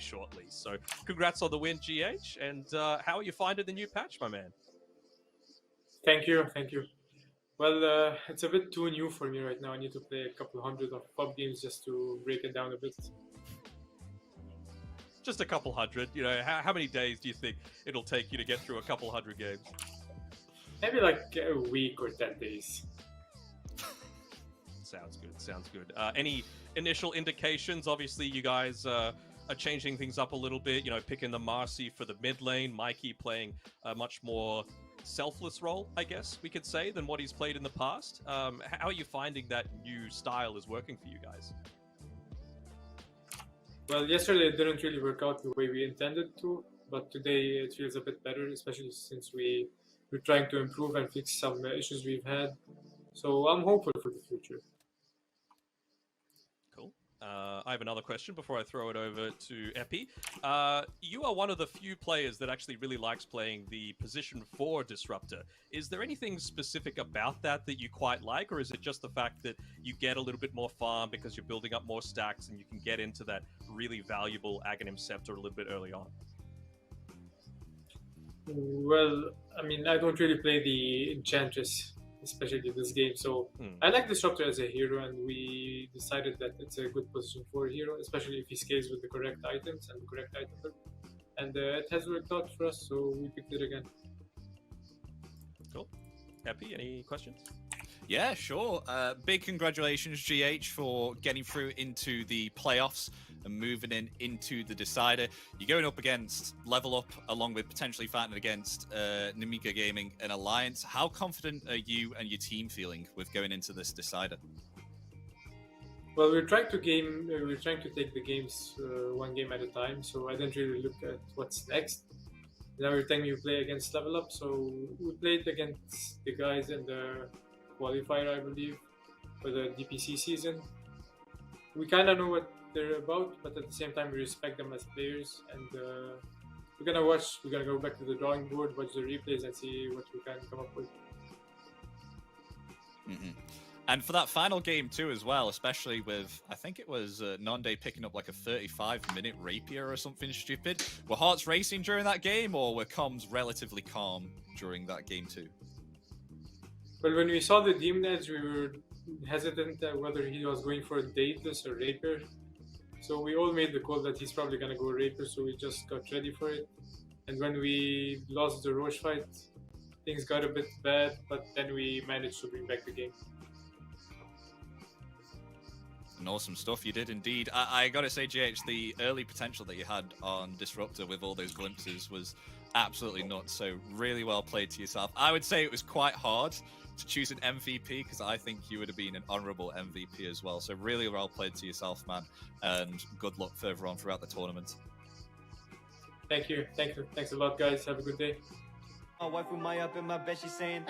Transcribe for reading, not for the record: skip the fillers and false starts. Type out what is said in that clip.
shortly. So congrats on the win, GH. And how are you finding the new patch, my man? Thank you. Well, it's a bit too new for me right now. I need to play a couple hundred of pub games just to break it down a bit. Just a couple hundred. How many days do you think it'll take you to get through a couple hundred games? Maybe like a week or 10 days. Sounds good. Any initial indications? Obviously, you guys are changing things up a little bit. Picking the Marcy for the mid lane. Mikey playing a much more selfless role, I guess we could say, than what he's played in the past. How are you finding that new style is working for you guys? Well, yesterday it didn't really work out the way we intended to, but today it feels a bit better, especially since we're trying to improve and fix some issues we've had. So I'm hopeful for the future. Cool. I have another question before I throw it over to Epi. You are one of the few players that actually really likes playing the position 4 disruptor. Is there anything specific about that you quite like, or is it just the fact that you get a little bit more farm because you're building up more stacks and you can get into that really valuable Aghanim Scepter a little bit early on? Well, I mean, I don't really play the Enchantress, especially this game. So I like Disruptor as a hero, and we decided that it's a good position for a hero, especially if he scales with the correct items and the correct item build. And it has worked out for us, so we picked it again. Cool. Epi, any questions? Yeah, sure. Big congratulations, GH, for getting through into the playoffs and moving into the decider. You're going up against Level Up, along with potentially fighting against Nigma Gaming and Alliance. How confident are you and your team feeling with going into this decider? Well, we're trying to take the games one game at a time. So I didn't really look at what's next. And every time you play against Level Up, so we played against the guys in the qualifier, I believe, for the DPC season. We kind of know what they're about, but at the same time we respect them as players, and we're gonna go back to the drawing board, watch the replays, and see what we can come up with. And for that final game too as well, especially with, I think it was Nonday picking up like a 35-minute rapier or something stupid. Were hearts racing during that game, or were comms relatively calm during that game too? Well, when we saw the Demon Edge, we were hesitant whether he was going for Daedalus or Rapier. So we all made the call that he's probably going to go Rapier, so we just got ready for it. And when we lost the Roche fight, things got a bit bad, but then we managed to bring back the game. And awesome stuff you did indeed. I gotta say, GH, the early potential that you had on Disruptor with all those glimpses was absolutely nuts. So really well played to yourself. I would say it was quite hard to choose an MVP, because I think you would have been an honorable MVP as well. So really well played to yourself, man, and good luck further on throughout the tournament. Thank you. Thanks a lot, guys. Have a good day. My wife with my up in my bed, she's saying